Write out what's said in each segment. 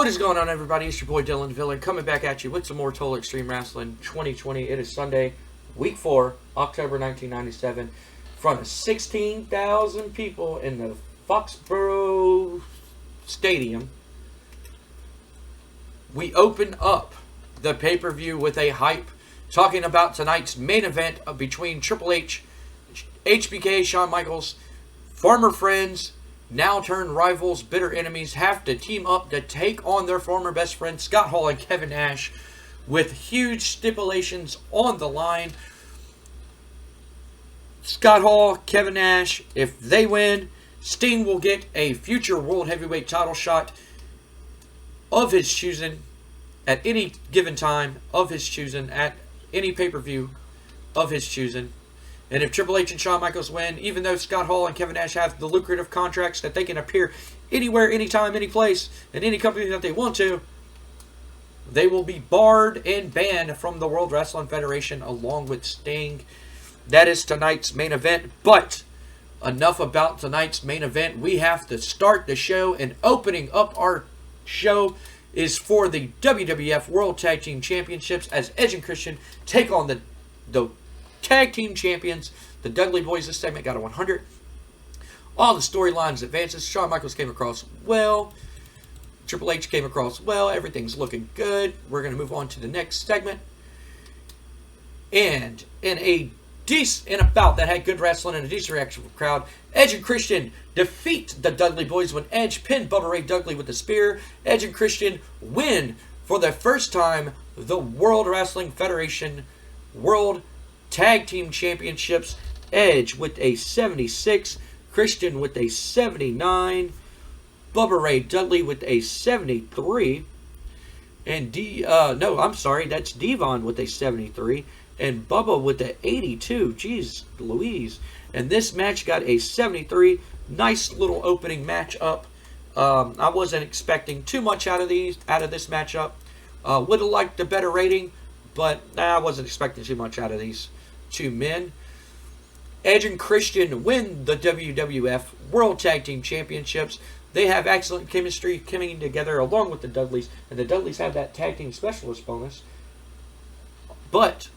is going on, everybody? It's your boy Dylan Villain coming back at you with some more Total Extreme Wrestling 2020. It is Sunday, week 4, October 1997, in front of 16,000 people in the Foxborough Stadium. We open up the pay-per-view with a hype, talking about tonight's main event between Triple H, HBK, Shawn Michaels, former friends, now turned rivals, bitter enemies, have to team up to take on their former best friends, Scott Hall and Kevin Nash, with huge stipulations on the line. Scott Hall, Kevin Nash, if they win, Sting will get a future World Heavyweight title shot of his choosing at any given time of his choosing, at any pay-per-view of his choosing. And if Triple H and Shawn Michaels win, even though Scott Hall and Kevin Nash have the lucrative contracts that they can appear anywhere, anytime, any place, in any company that they want to, they will be barred and banned from the World Wrestling Federation along with Sting. That is tonight's main event. But enough about tonight's main event. We have to start the show, and opening up our show is for the WWF World Tag Team Championships as Edge and Christian take on the Tag Team Champions, the Dudley Boys. This segment got a 100. All the storylines advances. Shawn Michaels came across well. Triple H came across well. Everything's looking good. We're going to move on to the next segment. And in a bout that had good wrestling and a decent reaction from the crowd, Edge and Christian defeat the Dudley Boys when Edge pinned Bubba Ray Dudley with a spear. Edge and Christian win for the first time the World Wrestling Federation World Tag Team Championships. Edge with a 76, Christian with a 79, Bubba Ray Dudley with a 73, and that's Devon with a 73, and Bubba with a 82. Jeez Louise. And this match got a 73. Nice little opening match up. I wasn't expecting too much out of this matchup. Would have liked a better rating, but I wasn't expecting too much out of these two men. Edge and Christian win the WWF World Tag Team Championships. They have excellent chemistry coming together along with the Dudleys, and the Dudleys have that tag team specialist bonus. But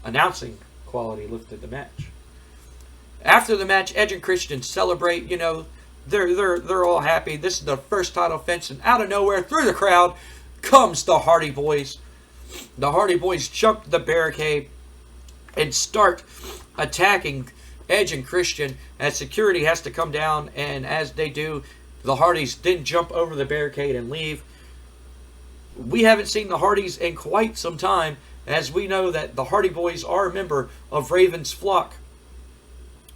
announcing quality lifted the match. After the match, Edge and Christian celebrate. You know, they're all happy. This is the first title defense, and out of nowhere, through the crowd, comes the Hardy Boys. The Hardy Boys jump the barricade and start attacking Edge and Christian as security has to come down, and as they do, the Hardys then jump over the barricade and leave. We haven't seen the Hardys in quite some time, as we know that the Hardy Boys are a member of Raven's flock,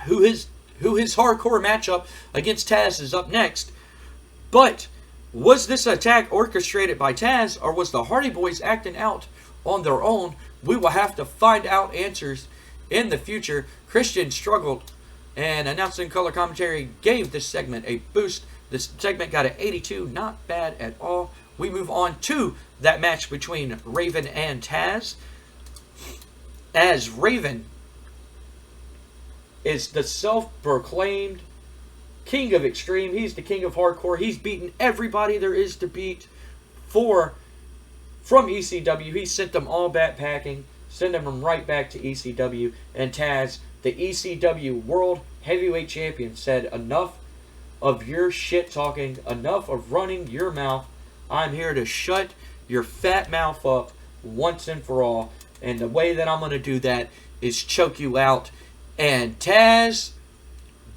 who his hardcore matchup against Taz is up next. But was this attack orchestrated by Taz, or was the Hardy Boys acting out on their own? We will have to find out answers in the future. Christian struggled, and announcing color commentary gave this segment a boost. This segment got an 82, not bad at all. We move on to that match between Raven and Taz, as Raven is the self-proclaimed king of extreme. He's the king of hardcore. He's beaten everybody there is to beat from ECW. He sent them all backpacking, sending them right back to ECW. And Taz, the ECW World Heavyweight Champion, said, enough of your shit talking, enough of running your mouth. I'm here to shut your fat mouth up once and for all. And the way that I'm going to do that is choke you out. And Taz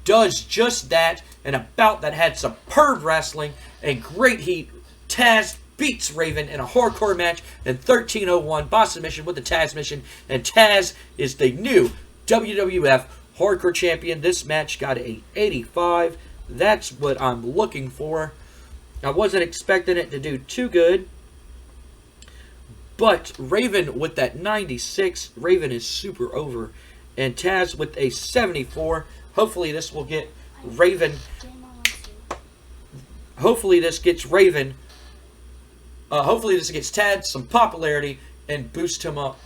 does just that, in a bout that had superb wrestling and great heat. Taz beats Raven in a hardcore match in 13:01 Boston Mission with the Taz Mission, and Taz is the new WWF Hardcore Champion. This match got a 85. That's what I'm looking for. I wasn't expecting it to do too good, but Raven with that 96, Raven is super over, and Taz with a 74. Hopefully this will get Raven. Hopefully this gets Raven. Hopefully this gets Taz some popularity and boost him up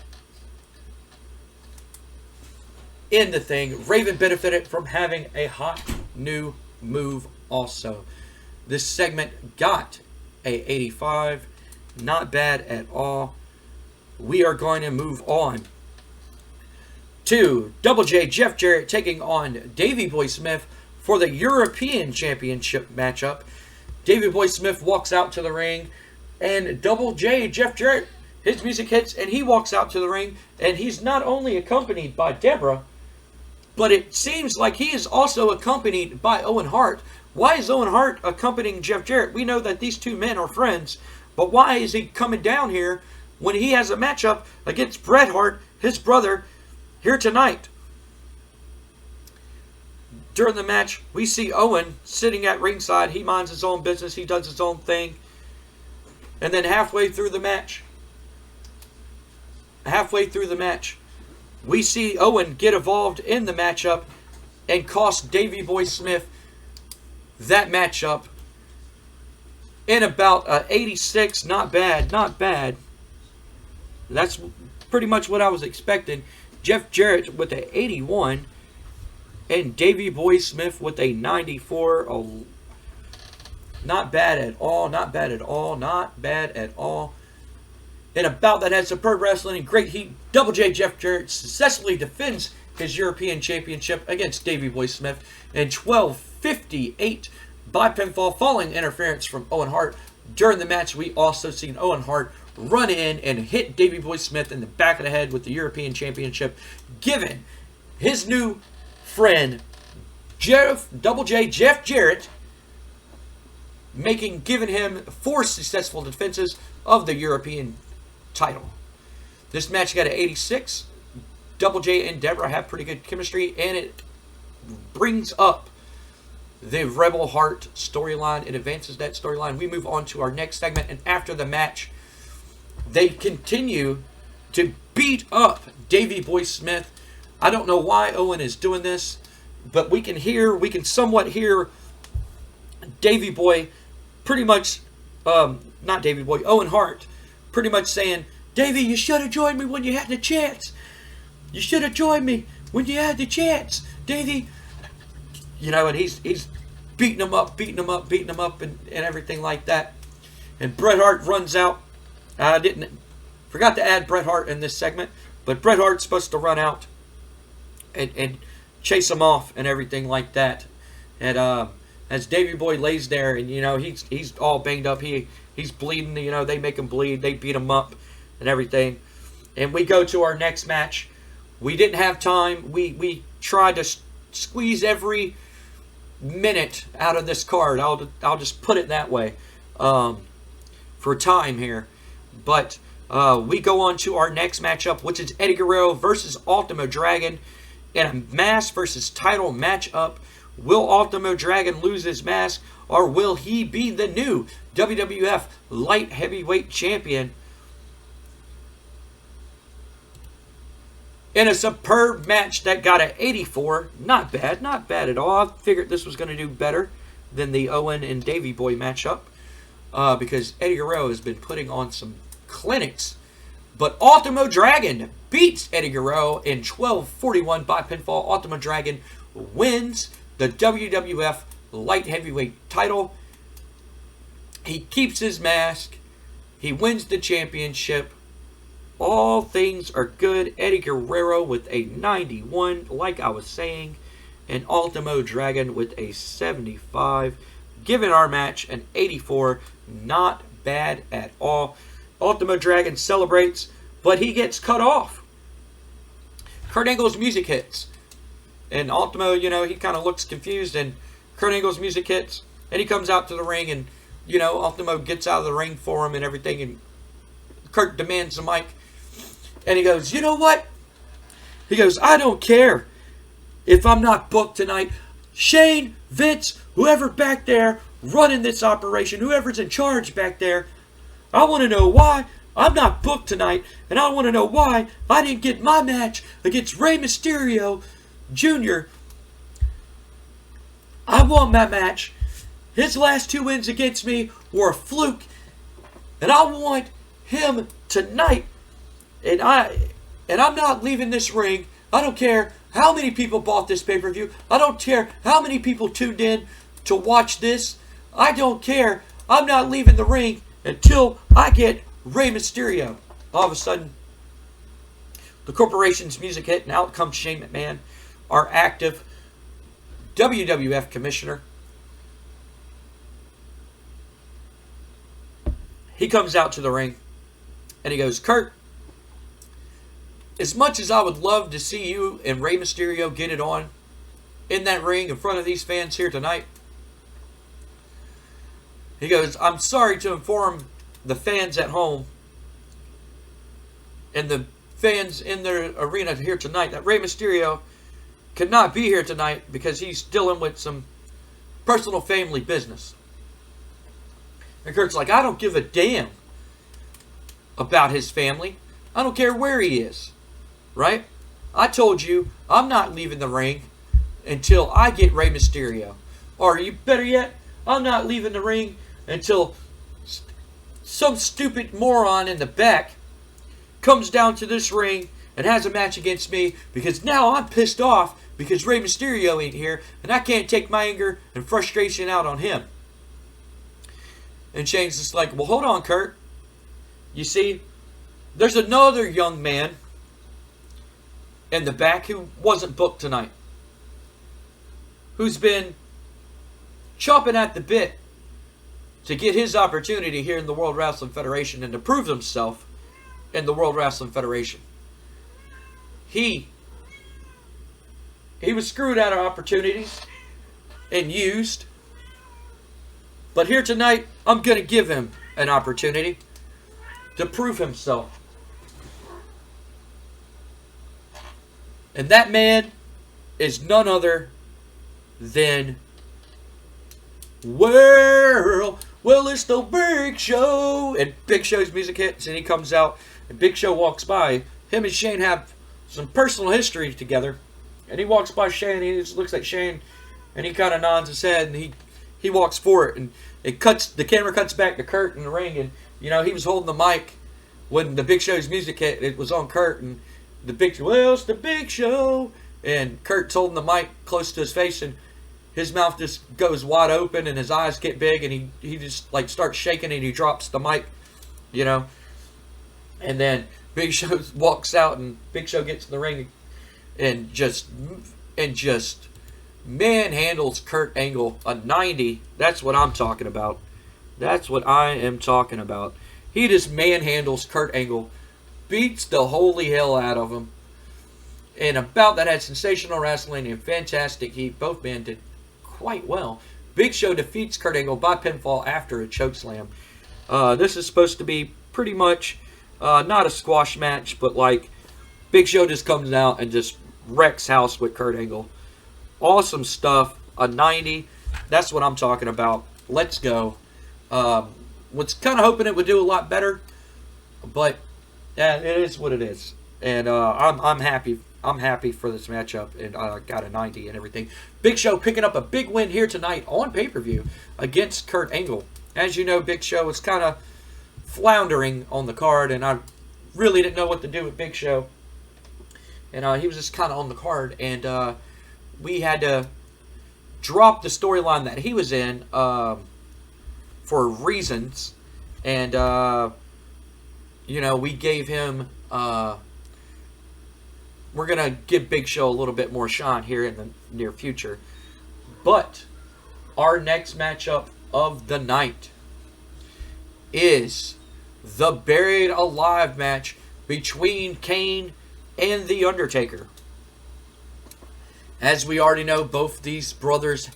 in the thing. Raven benefited from having a hot new move also. This segment got a 85. Not bad at all. We are going to move on to Double J Jeff Jarrett taking on Davey Boy Smith for the European Championship matchup. Davey Boy Smith walks out to the ring, and Double J Jeff Jarrett, his music hits, and he walks out to the ring, and he's not only accompanied by Deborah, but it seems like he is also accompanied by Owen Hart. Why is Owen Hart accompanying Jeff Jarrett? We know that these two men are friends, but why is he coming down here when he has a matchup against Bret Hart, his brother, here tonight? During the match, we see Owen sitting at ringside. He minds his own business. He does his own thing. And then halfway through the match, we see Owen get involved in the matchup and cost Davey Boy Smith that matchup in about 86. Not bad, not bad. That's pretty much what I was expecting. Jeff Jarrett with a 81 and Davey Boy Smith with a 94. Oh, not bad at all, not bad at all, not bad at all. In a bout that has superb wrestling and great heat, Double J Jeff Jarrett successfully defends his European Championship against Davey Boy Smith in 12:58 by pinfall following interference from Owen Hart. During the match, we also seen Owen Hart run in and hit Davey Boy Smith in the back of the head with the European Championship, giving his new friend Double J Jeff Jarrett, giving him 4 successful defenses of the European title. This match got an 86. Double J and Deborah have pretty good chemistry, and it brings up the Rebel Heart storyline. It advances that storyline. We move on to our next segment, and after the match, they continue to beat up Davey Boy Smith. I don't know why Owen is doing this, but we can somewhat hear Davey Boy pretty much, not Davey Boy, Owen Hart pretty much saying, Davey, you should have joined me when you had the chance. You should have joined me when you had the chance, Davey. You know, and he's beating him up, and everything like that. And Bret Hart runs out. I forgot to add Bret Hart in this segment, but Bret Hart's supposed to run out and chase him off and everything like that. And as Davey Boy lays there, and you know he's all banged up, he's bleeding. You know, they make him bleed, they beat him up and everything. And we go to our next match. We didn't have time. We tried to squeeze every minute out of this card. I'll just put it that way for time here. But we go on to our next matchup, which is Eddie Guerrero versus Ultimo Dragon in a mask versus title matchup. Will Ultimo Dragon lose his mask, or will he be the new WWF Light Heavyweight Champion? In a superb match that got an 84. Not bad at all. I figured this was going to do better than the Owen and Davey Boy matchup because Eddie Guerrero has been putting on some clinics. But Ultimo Dragon beats Eddie Guerrero in 12:41 by pinfall. Ultimo Dragon wins the WWF Light Heavyweight title. He keeps his mask. He wins the championship. All things are good. Eddie Guerrero with a 91, like I was saying, and Ultimo Dragon with a 75, giving our match an 84. Not bad at all. Ultimo Dragon celebrates, but he gets cut off. Kurt Angle's music hits, and Ultimo, you know, he kind of looks confused, and Kurt Angle's music hits, and he comes out to the ring, and, you know, Ultimo gets out of the ring for him and everything, and Kurt demands the mic. And he goes, you know what? He goes, I don't care if I'm not booked tonight. Shane, Vince, whoever back there running this operation, whoever's in charge back there, I want to know why I'm not booked tonight. And I want to know why I didn't get my match against Rey Mysterio Jr. I want my match. His last 2 wins against me were a fluke. And I want him tonight. And I'm not leaving this ring. I don't care how many people bought this pay-per-view. I don't care how many people tuned in to watch this. I don't care. I'm not leaving the ring until I get Rey Mysterio. All of a sudden, the corporation's music hit, and out comes Shane McMahon, our active WWF commissioner. He comes out to the ring, and he goes, Kurt, as much as I would love to see you and Rey Mysterio get it on in that ring in front of these fans here tonight, he goes, I'm sorry to inform the fans at home and the fans in their arena here tonight that Rey Mysterio could not be here tonight because he's dealing with some personal family business. And Kurt's like, I don't give a damn about his family. I don't care where he is. Right? I told you I'm not leaving the ring until I get Rey Mysterio. Or you better yet, I'm not leaving the ring until some stupid moron in the back comes down to this ring and has a match against me, because now I'm pissed off because Rey Mysterio ain't here and I can't take my anger and frustration out on him. And Shane's just like, well, hold on, Kurt. You see, there's another young man in the back who wasn't booked tonight, who's been chomping at the bit to get his opportunity here in the World Wrestling Federation and to prove himself in the World Wrestling Federation. He was screwed out of opportunities and used. But here tonight, I'm going to give him an opportunity to prove himself. And that man is none other than well, it's the Big Show. And Big Show's music hits and he comes out and Big Show walks by. Him and Shane have some personal history together. And he walks by Shane, he just looks at Shane and he kind of nods his head and he walks for it. And the camera cuts back to Kurt in the ring, and you know, he was holding the mic when the Big Show's music hit. It was on Kurt, and the Big, well, it's the Big Show. And Kurt's holding the mic close to his face, and his mouth just goes wide open, and his eyes get big, and he just like starts shaking, and he drops the mic, you know. And then Big Show walks out, and Big Show gets in the ring, and just manhandles Kurt Angle a 90. That's what I'm talking about. That's what I am talking about. He just manhandles Kurt Angle, beats the holy hell out of him. And about that had sensational wrestling and fantastic heat. Both men did quite well. Big Show defeats Kurt Angle by pinfall after a chokeslam. This is supposed to be pretty much not a squash match, but like Big Show just comes out and just wrecks house with Kurt Angle. Awesome stuff. A 90. That's what I'm talking about. Let's go. Was kind of hoping it would do a lot better, but yeah, it is what it is. And I'm happy. I'm happy for this matchup, and got a 90 and everything. Big Show picking up a big win here tonight on pay-per-view against Kurt Angle. As you know, Big Show was kind of floundering on the card, and I really didn't know what to do with Big Show. And he was just kind of on the card, and we had to drop the storyline that he was in for reasons. And, you know, we gave him... we're going to give Big Show a little bit more shine here in the near future. But our next matchup of the night is the Buried Alive match between Kane and The Undertaker. As we already know, both these brothers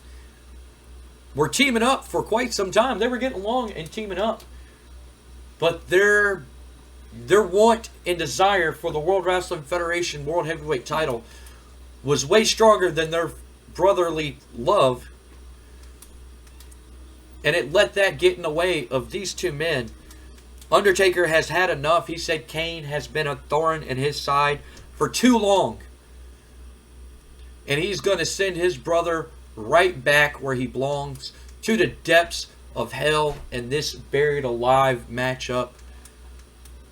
were teaming up for quite some time. They were getting along and teaming up. But their want and desire for the World Wrestling Federation World Heavyweight title was way stronger than their brotherly love. And it let that get in the way of these two men. Undertaker has had enough. He said Kane has been a thorn in his side for too long. And he's going to send his brother right back where he belongs, to the depths of hell in this Buried Alive matchup.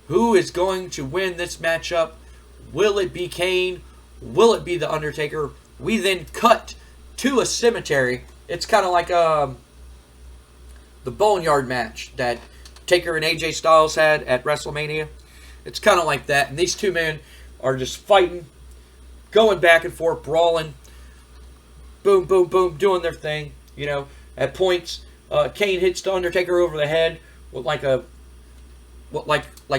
Who is going to win this matchup? Will it be Kane? Will it be The Undertaker? We then cut to a cemetery. It's kind of like the the Boneyard match that Taker and AJ Styles had at WrestleMania. It's kind of like that. And these two men are just fighting, going back and forth, brawling. Boom, boom, boom, doing their thing. You know, at points, Kane hits the Undertaker over the head with like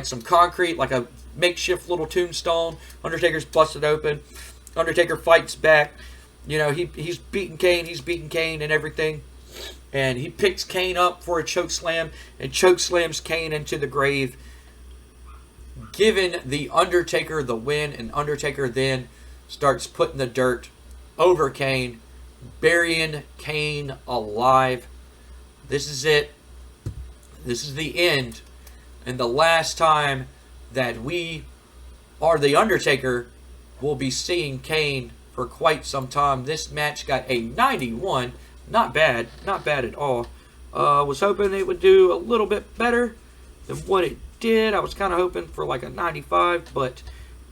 some concrete, like a makeshift little tombstone. Undertaker's busted open. Undertaker fights back. You know, he's beating Kane and everything. And he picks Kane up for a chokeslam and chokeslams Kane into the grave, giving the Undertaker the win. And Undertaker then starts putting the dirt over Kane, burying Kane alive. This is it. This is the end. And the last time that we, or the Undertaker, will be seeing Kane for quite some time. This match got a 91. Not bad. Not bad at all. Was hoping it would do a little bit better than what it did. I was kind of hoping for like a 95, but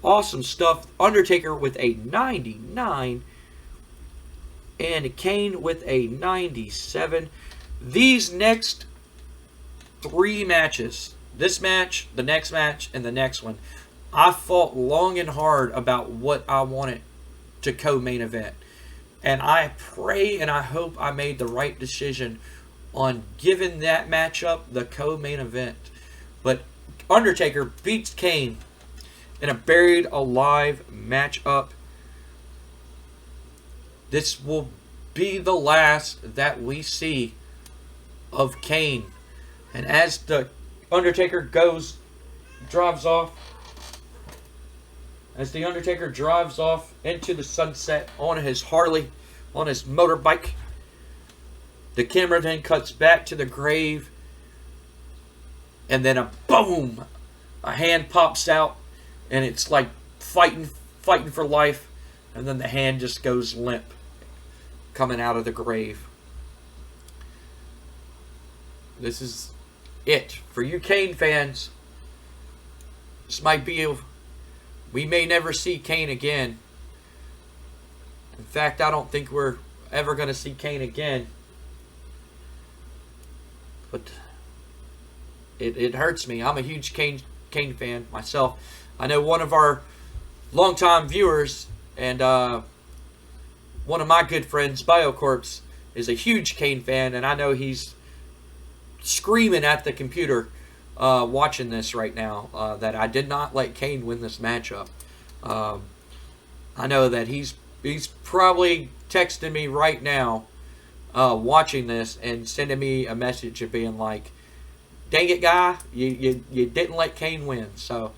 awesome stuff. Undertaker with a 99 and Kane with a 97. These next 3 matches, this match, the next match, and the next one, I fought long and hard about what I wanted to co-main event. And I pray and I hope I made the right decision on giving that matchup the co-main event. But Undertaker beats Kane in a buried alive matchup. This will be the last that we see of Kane. And as the Undertaker drives off, as the Undertaker drives off into the sunset on his Harley, on his motorbike, the camera then cuts back to the grave, and then a boom, a hand pops out, and it's like fighting for life, and then the hand just goes limp, coming out of the grave. This is it for you Kane fans. This might be we may never see Kane again. In fact, I don't think we're ever going to see Kane again. But it hurts me. I'm a huge Kane fan myself. I know one of our longtime viewers and one of my good friends, BioCorpse, is a huge Kane fan, and I know he's screaming at the computer watching this right now that I did not let Kane win this matchup. I know that he's probably texting me right now watching this and sending me a message of being like, dang it, guy, you didn't let Kane win. So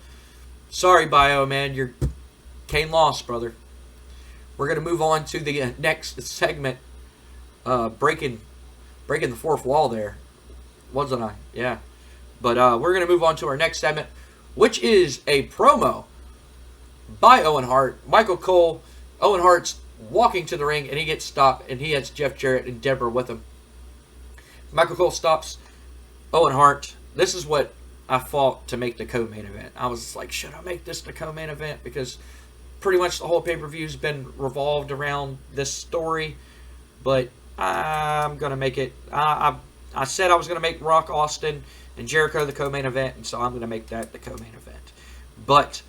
sorry, Bio, man, Kane lost, brother. We're going to move on to the next segment, breaking the fourth wall there, wasn't I? Yeah. But we're going to move on to our next segment, which is a promo by Owen Hart. Michael Cole, Owen Hart's walking to the ring, and he gets stopped, and he has Jeff Jarrett and Deborah with him. Michael Cole stops Owen Hart. This is what I fought to make the co-main event. I was like, should I make this the co-main event? Because pretty much the whole pay-per-view has been revolved around this story. But I'm going to make it. I said I was going to make Rock, Austin, and Jericho the co-main event, and so I'm going to make that the co-main event. But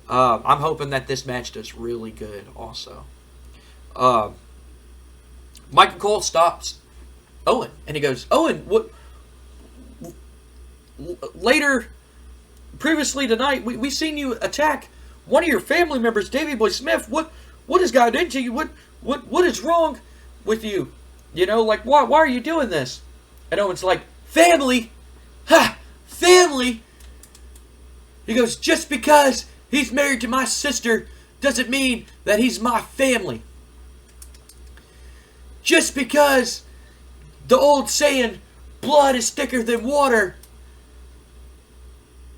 I'm hoping that this match does really good also. Michael Cole stops Owen, and he goes, Owen, what? Later, previously tonight, we seen you attack one of your family members, Davey Boy Smith. What has gotten into you? What is wrong with you? You know, like, why are you doing this? And Owen's like, family? Ha! Family? He goes, just because he's married to my sister doesn't mean that he's my family. Just because the old saying, blood is thicker than water,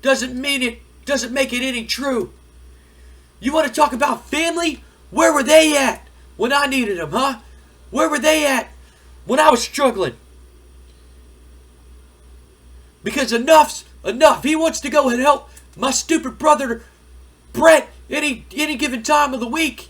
doesn't make it any true. You want to talk about family? Where were they at when I needed them, huh? Where were they at when I was struggling? Because enough's enough. He wants to go and help my stupid brother Brett any given time of the week.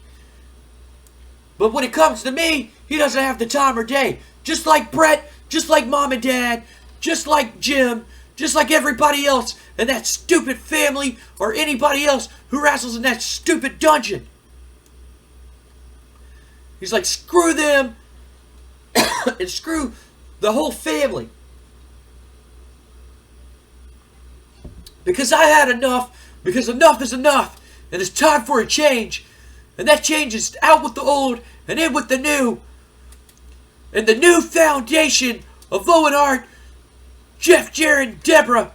But when it comes to me, he doesn't have the time or day. Just like Brett just like Mom and Dad, just like Jim, just like everybody else in that stupid family or anybody else who wrestles in that stupid dungeon. He's like, screw them and screw the whole family. Because I had enough, because enough is enough, and it's time for a change. And that change is out with the old and in with the new. And the new foundation of Owen Hart, Jeff Jarrett, and Deborah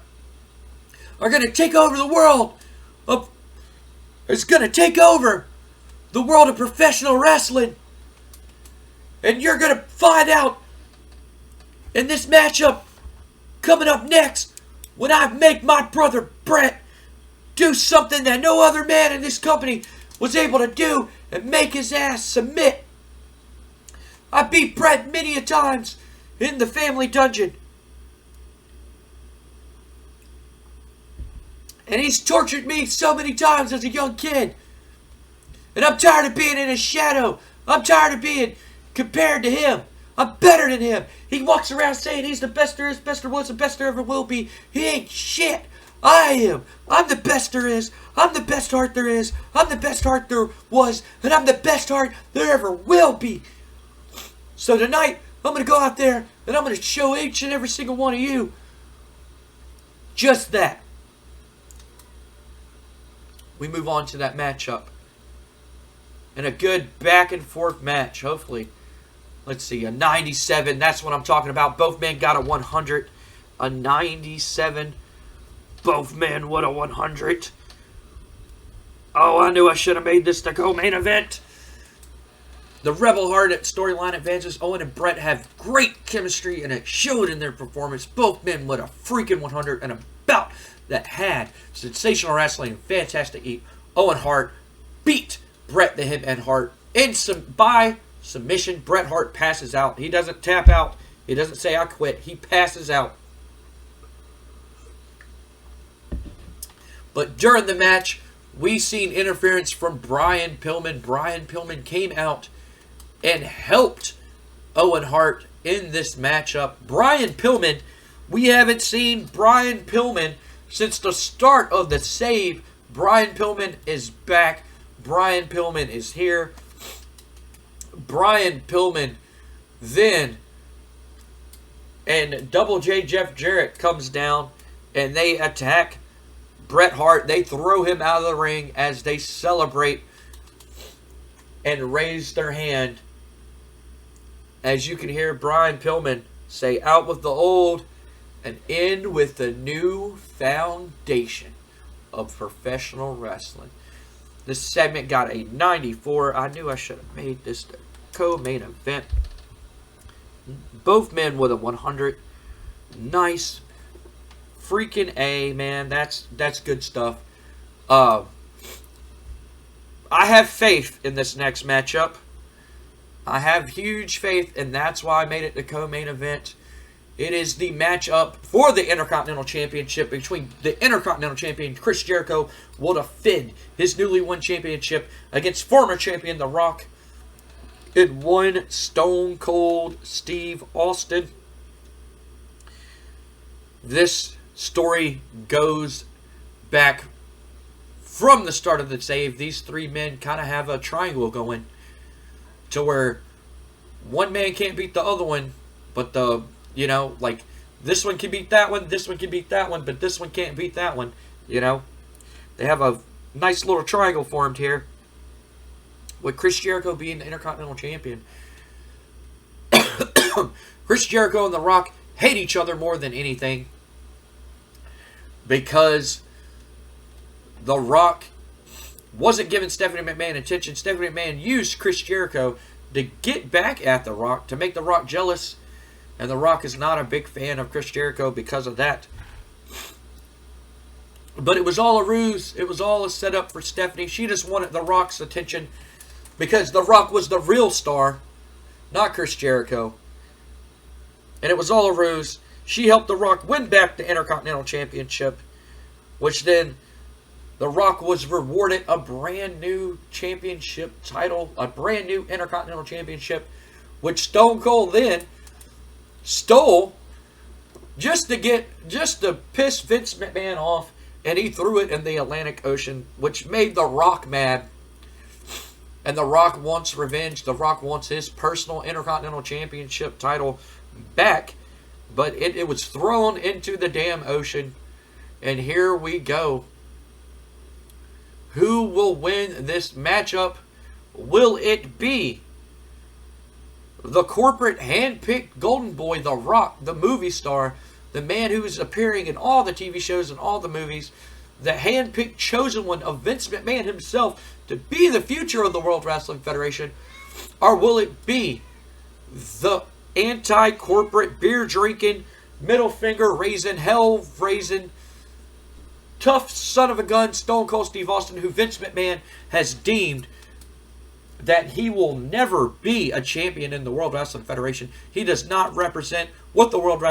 are going to take over the world of... It's going to take over the world of professional wrestling. And you're going to find out in this matchup coming up next when I make my brother Brett do something that no other man in this company was able to do and make his ass submit. I beat Brett many a times in the family dungeon. And he's tortured me so many times as a young kid. And I'm tired of being in his shadow. I'm tired of being compared to him. I'm better than him. He walks around saying he's the best there is, best there was, and best there ever will be. He ain't shit. I am. I'm the best there is. I'm the best Hart there is. I'm the best Hart there was. And I'm the best Hart there ever will be. So tonight, I'm going to go out there and I'm going to show each and every single one of you just that. We move on to that matchup. And a good back and forth match, hopefully. Let's see, a 97. That's what I'm talking about. Both men got a 100. A 97. Both men with a 100. Oh, I knew I should have made this the co-main event. The Rebel Heart storyline advances. Owen and Brett have great chemistry, and it showed in their performance. Both men with a freaking 100 and a bout that had sensational wrestling and fantastic heat. Owen Hart beat Bret the Hitman Hart by submission. Bret Hart passes out. He doesn't tap out. He doesn't say I quit. He passes out. But during the match, we seen interference from Brian Pillman. Brian Pillman came out and helped Owen Hart in this matchup. Brian Pillman, we haven't seen Brian Pillman since the start of the save. Brian Pillman is back. Brian Pillman is here. Brian Pillman then and Double J Jeff Jarrett comes down and they attack Bret Hart. They throw him out of the ring as they celebrate and raise their hand. As you can hear Brian Pillman say, out with the old and in with the new foundation of professional wrestling. This segment got a 94. I knew I should have made this the co-main event. Both men with a 100. Nice. Freaking A, man. That's good stuff. I have faith in this next matchup. I have huge faith, and that's why I made it the co-main event. It is the matchup for the Intercontinental Championship between the Intercontinental Champion Chris Jericho will defend his newly won championship against former champion The Rock in one Stone Cold Steve Austin. This story goes back from the start of the save. These three men kind of have a triangle going to where one man can't beat the other one, but like this one can beat that one, this one can beat that one, but this one can't beat that one, They have a nice little triangle formed here with Chris Jericho being the Intercontinental Champion. Chris Jericho and The Rock hate each other more than anything because The Rock wasn't giving Stephanie McMahon attention. Stephanie McMahon used Chris Jericho to get back at The Rock, to make The Rock jealous. And The Rock is not a big fan of Chris Jericho because of that. But it was all a ruse. It was all a setup for Stephanie. She just wanted The Rock's attention because The Rock was the real star, not Chris Jericho. And it was all a ruse. She helped The Rock win back the Intercontinental Championship, which then The Rock was rewarded a brand new championship title, a brand new Intercontinental Championship, which Stone Cold then stole just to piss Vince McMahon off, and he threw it in the Atlantic Ocean, which made The Rock mad. And The Rock wants revenge. The Rock wants his personal Intercontinental Championship title back, but it was thrown into the damn ocean. And here we go. Who will win this matchup? Will it be the corporate hand-picked golden boy, The Rock, the movie star, the man who is appearing in all the TV shows and all the movies, the hand-picked chosen one of Vince McMahon himself to be the future of the World Wrestling Federation? Or will it be the anti-corporate, beer-drinking, middle-finger-raising, hell-raising, tough son of a gun, Stone Cold Steve Austin, who Vince McMahon has deemed that he will never be a champion in the World Wrestling Federation? He does not represent what the World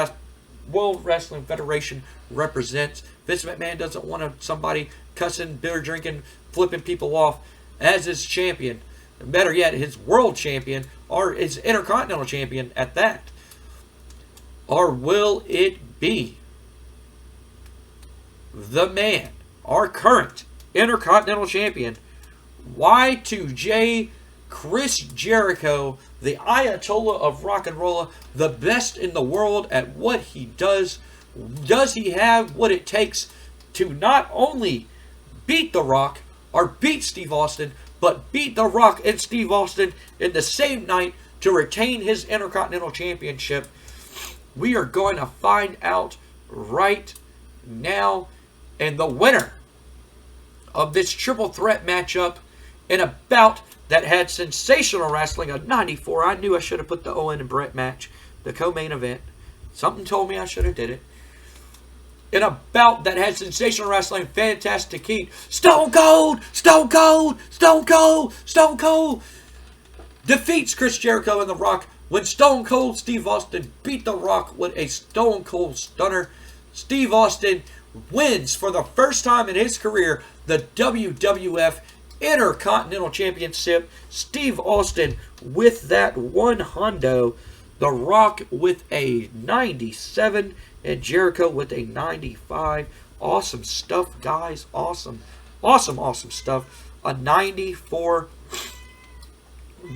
Wrestling Federation represents. Vince McMahon doesn't want somebody cussing, beer drinking, flipping people off as his champion. Better yet, his world champion, or his Intercontinental champion at that. Or will it be the man, our current Intercontinental champion, Y2J Chris Jericho, the Ayatollah of rock and roll, the best in the world at what he does? Does he have what it takes to not only beat The Rock or beat Steve Austin, but beat The Rock and Steve Austin in the same night to retain his Intercontinental Championship? We are going to find out right now. And the winner of this triple threat matchup in a bout that had sensational wrestling, a 94. I knew I should have put the Owen and Brett match, the co-main event. Something told me I should have did it. In a bout that had sensational wrestling, fantastic heat, Stone Cold defeats Chris Jericho and The Rock when Stone Cold Steve Austin beat The Rock with a Stone Cold Stunner. Steve Austin wins for the first time in his career the WWF Intercontinental Championship. Steve Austin with that one hundo. The Rock with a 97 and Jericho with a 95. Awesome stuff, guys. Awesome stuff. A 94.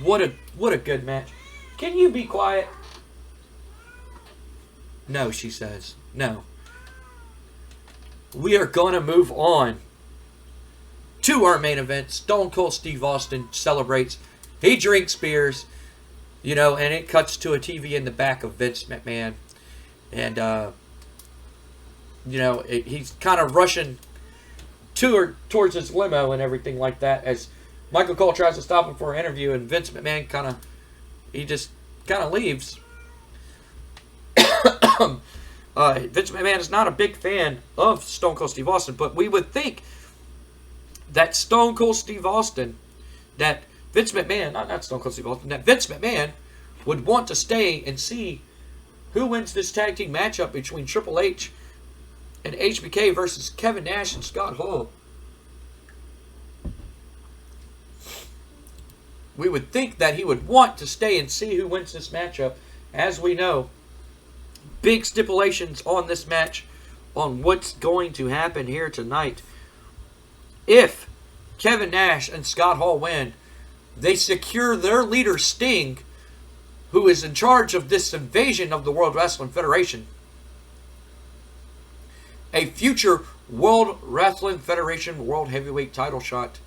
What a good match. Can you be quiet? No, she says. No. We are going to move on to our main event. Stone Cold Steve Austin celebrates. He drinks beers, and it cuts to a TV in the back of Vince McMahon. And, he's kind of rushing towards his limo and everything like that as Michael Cole tries to stop him for an interview, and Vince McMahon just leaves. Vince McMahon is not a big fan of Stone Cold Steve Austin, but we would think that Stone Cold Steve Austin, that Vince McMahon, not Stone Cold Steve Austin, that Vince McMahon would want to stay and see who wins this tag team matchup between Triple H and HBK versus Kevin Nash and Scott Hall. We would think that he would want to stay and see who wins this matchup. As we know, big stipulations on this match, on what's going to happen here tonight. If Kevin Nash and Scott Hall win, they secure their leader Sting, who is in charge of this invasion of the World Wrestling Federation, a future World Wrestling Federation World Heavyweight title shot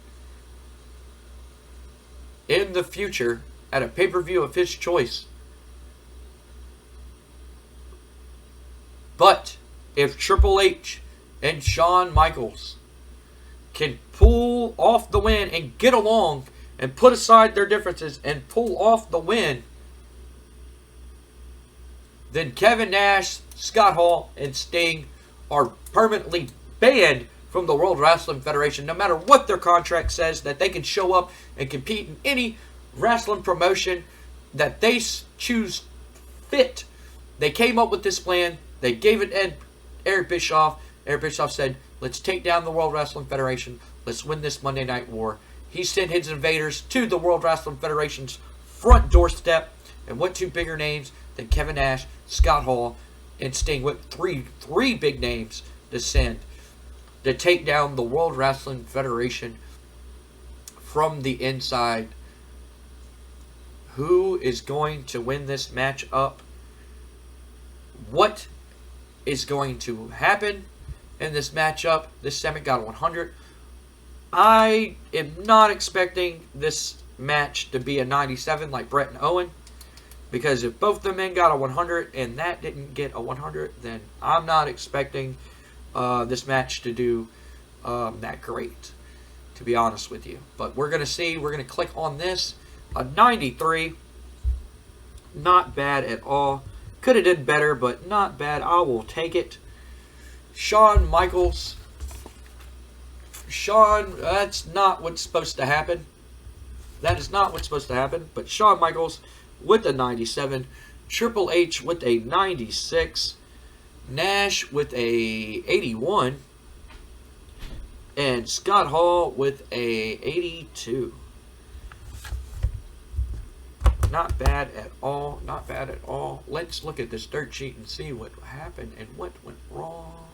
in the future at a pay-per-view of his choice. But if Triple H and Shawn Michaels can pull off the win and get along and put aside their differences and pull off the win, then Kevin Nash, Scott Hall, and Sting are permanently banned from the World Wrestling Federation, no matter what their contract says, that they can show up and compete in any wrestling promotion that they choose fit. They came up with this plan. They gave it to Eric Bischoff. Eric Bischoff said, let's take down the World Wrestling Federation. Let's win this Monday Night War. He sent his invaders to the World Wrestling Federation's front doorstep. And what two bigger names than Kevin Nash Scott Hall and Sting with three big names to send to take down the World Wrestling Federation from the inside. Who is going to win this match up? What is going to happen in this matchup? This segment got a 100. I am not expecting this match to be a 97 like Brett and Owen, because if both the men got a 100 and that didn't get a 100, then I'm not expecting this match to do that great, to be honest with you. But we're going to see. We're going to click on this. A 93. Not bad at all. Could have did better, but not bad. I will take it. Shawn Michaels. Shawn, that's not what's supposed to happen. That is not what's supposed to happen. But Shawn Michaels with a 97. Triple H with a 96. Nash with a 81. And Scott Hall with a 82. Not bad at all. Not bad at all. Let's look at this dirt sheet and see what happened and what went wrong.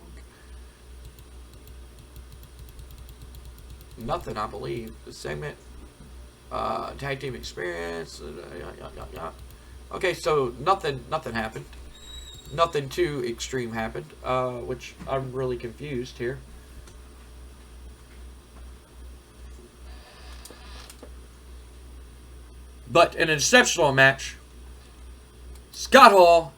Nothing, I believe. The segment, tag team experience. Okay, so nothing happened. Nothing too extreme happened, which I'm really confused here. But in an exceptional match, Scott Hall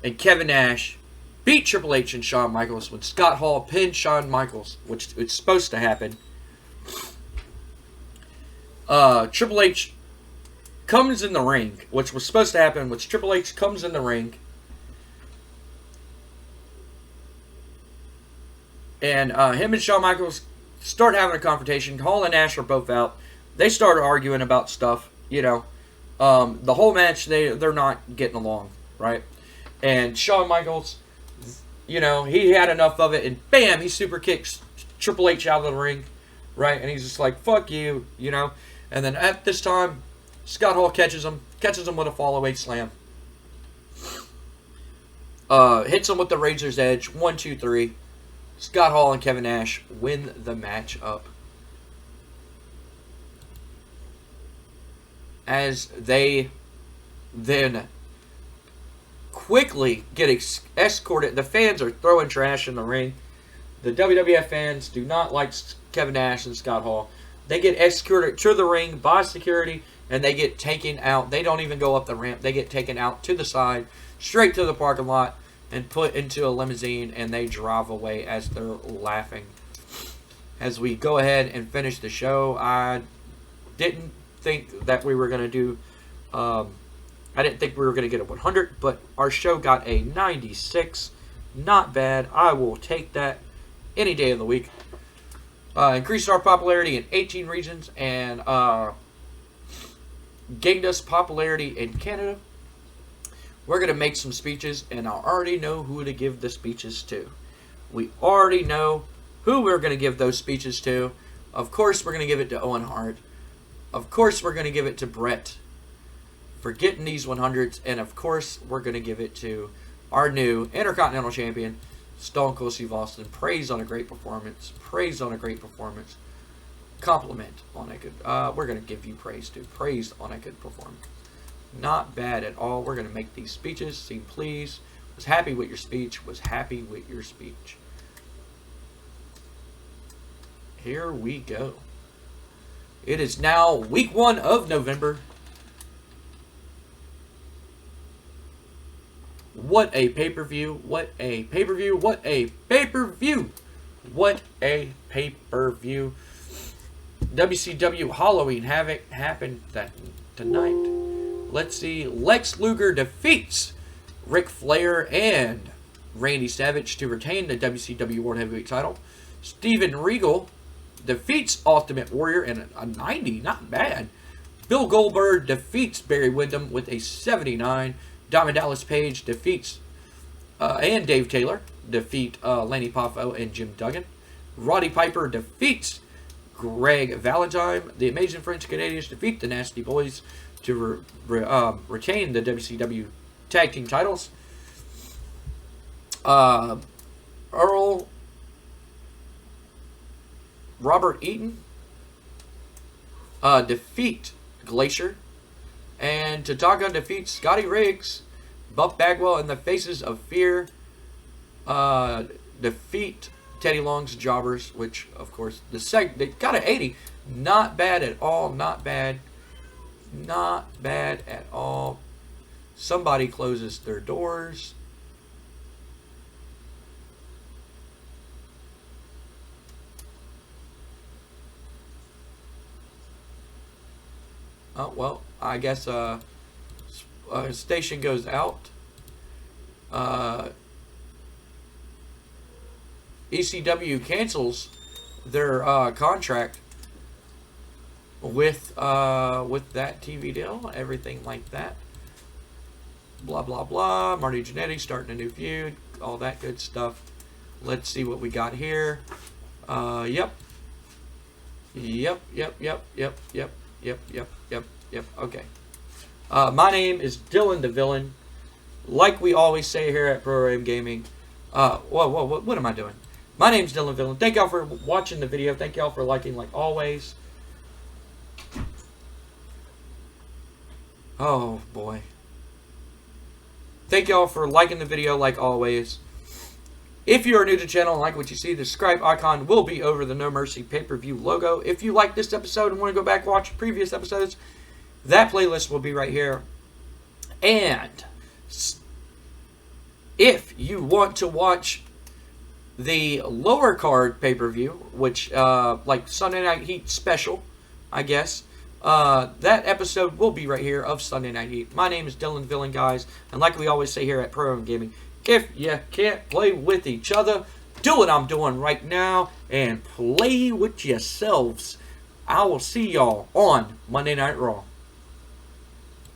and Kevin Nash beat Triple H and Shawn Michaels when Scott Hall pinned Shawn Michaels, which it's supposed to happen. Triple H comes in the ring, which was supposed to happen, which Triple H comes in the ring. And him and Shawn Michaels start having a confrontation. Hall and Nash are both out. They start arguing about stuff. You know, the whole match, they're not getting along, right? And Shawn Michaels, you know, he had enough of it, and bam, he super kicks Triple H out of the ring, right? And he's just like, fuck you, you know? And then at this time, Scott Hall catches him with a fall-away slam. Hits him with the Razor's Edge, 1, 2, 3. Scott Hall and Kevin Nash win the match up. As they then quickly get escorted. The fans are throwing trash in the ring. The WWF fans do not like Kevin Nash and Scott Hall. They get escorted to the ring by security, and they get taken out. They don't even go up the ramp. They get taken out to the side, straight to the parking lot, and put into a limousine, and they drive away as they're laughing. As we go ahead and finish the show, I didn't think that we were going to do, I didn't think we were going to get a 100, but our show got a 96. Not bad. I will take that any day of the week. Increased our popularity in 18 regions and gained us popularity in Canada. We're going to make some speeches, and I already know who to give the speeches to. We already know who we're going to give those speeches to. Of course, we're going to give it to Owen Hart. Of course, we're going to give it to Brett for getting these 100s. And, of course, we're going to give it to our new Intercontinental Champion, Stone Cold Steve Austin. Praise on a great performance. Praise on a great performance. Compliment on a good... we're going to give you praise, too. Praise on a good performance. Not bad at all. We're going to make these speeches. Seem pleased. Was happy with your speech. Was happy with your speech. Here we go. It is now week 1 of November. What a pay-per-view. What a pay-per-view. What a pay-per-view. What a pay-per-view. WCW Halloween Havoc happened tonight. Let's see. Lex Luger defeats Ric Flair and Randy Savage to retain the WCW World Heavyweight title. Steven Regal defeats Ultimate Warrior in a 90, not bad. Bill Goldberg defeats Barry Windham with a 79. Diamond Dallas Page defeats, and Dave Taylor defeat Lanny Poffo and Jim Duggan. Roddy Piper defeats Greg Valentine. The Amazing French Canadians defeat the Nasty Boys to retain the WCW Tag Team titles. Uh, Earl Robert Eaton defeat Glacier. And Tatanka defeats Scotty Riggs. Buff Bagwell and the Faces of Fear defeat Teddy Long's Jobbers, which, of course, they got an 80. Not bad at all. Not bad. Not bad at all. Somebody closes their doors. Oh, well, I guess station goes out. ECW cancels their contract with that TV deal, everything like that. Blah blah blah. Marty Jannetty starting a new feud, all that good stuff. Let's see what we got here. Yep. Okay. My name is Dylan the Villain. Like we always say here at Pro Ram Gaming. What am I doing? My name's Dylan Villain. Thank y'all for watching the video. Thank y'all for liking like always. Oh boy. Thank y'all for liking the video like always. If you are new to the channel and like what you see, the subscribe icon will be over the No Mercy pay-per-view logo. If you like this episode and want to go back and watch previous episodes, that playlist will be right here. And if you want to watch the lower card pay-per-view, which like Sunday Night Heat special, I guess, that episode will be right here of Sunday Night Heat. My name is Dylan Villain, guys, and like we always say here at Pro Ram Gaming, if you can't play with each other, do what I'm doing right now and play with yourselves. I will see y'all on Monday Night Raw.